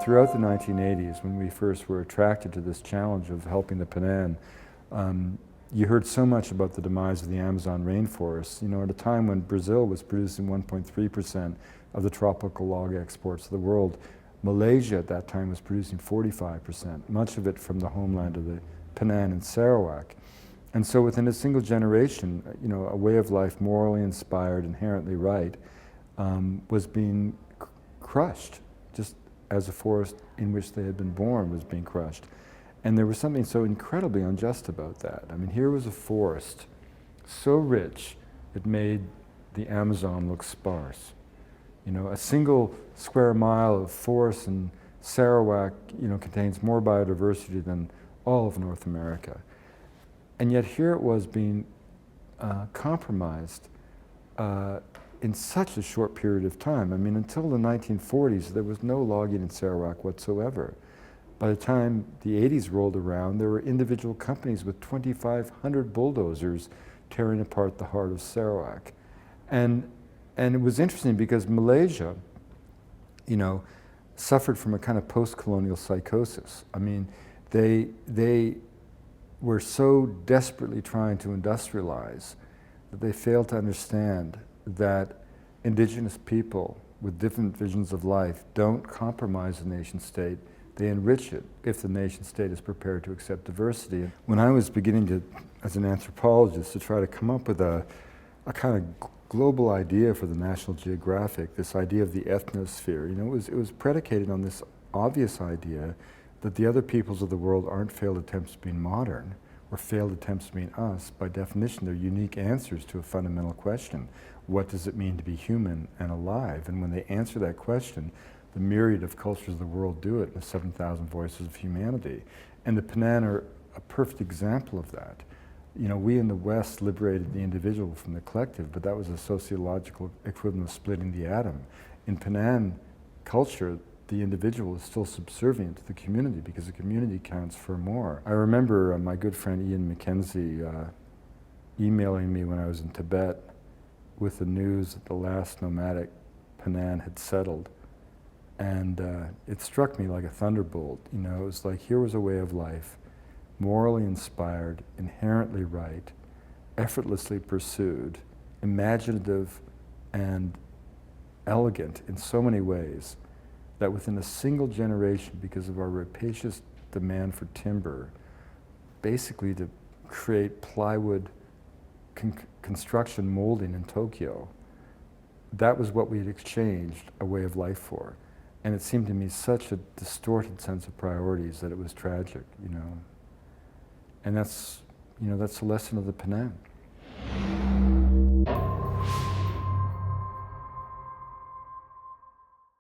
Throughout the 1980s, when we first were attracted to this challenge of helping the Penan, you heard so much about the demise of the Amazon rainforest. You know, at a time when Brazil was producing 1.3% of the tropical log exports of the world, Malaysia at that time was producing 45%, much of it from the homeland of the Penan and Sarawak. And so within a single generation, you know, a way of life morally inspired, inherently right, was being crushed, just as a forest in which they had been born was being crushed. And there was something so incredibly unjust about that. I mean, here was a forest so rich it made the Amazon look sparse. You know, a single square mile of forest in Sarawak, you know, contains more biodiversity than all of North America. And yet here it was being compromised in such a short period of time. I mean, until the 1940s, there was no logging in Sarawak whatsoever. By the time the 80s rolled around, there were individual companies with 2,500 bulldozers tearing apart the heart of Sarawak. And it was interesting because Malaysia, you know, suffered from a kind of post-colonial psychosis. I mean, they were so desperately trying to industrialize that they failed to understand that indigenous people with different visions of life don't compromise the nation state, they enrich it if the nation state is prepared to accept diversity. When I was beginning to, as an anthropologist, to try to come up with a kind of global idea for the National Geographic, this idea of the ethnosphere, you know, it was predicated on this obvious idea that the other peoples of the world aren't failed attempts at being modern, or failed attempts at being us. By definition, they're unique answers to a fundamental question. What does it mean to be human and alive? And when they answer that question, the myriad of cultures of the world do it in the 7,000 voices of humanity. And the Penan are a perfect example of that. You know, we in the West liberated the individual from the collective, but that was a sociological equivalent of splitting the atom. In Penan culture, the individual is still subservient to the community because the community counts for more. I remember my good friend Ian McKenzie emailing me when I was in Tibet with the news that the last nomadic Penan had settled. And it struck me like a thunderbolt. You know, it was like, here was a way of life, morally inspired, inherently right, effortlessly pursued, imaginative and elegant in so many ways, that within a single generation, because of our rapacious demand for timber, basically to create plywood construction molding in Tokyo, that was what we had exchanged a way of life for. And it seemed to me such a distorted sense of priorities that it was tragic, you know. And that's, you know, that's the lesson of the Penan.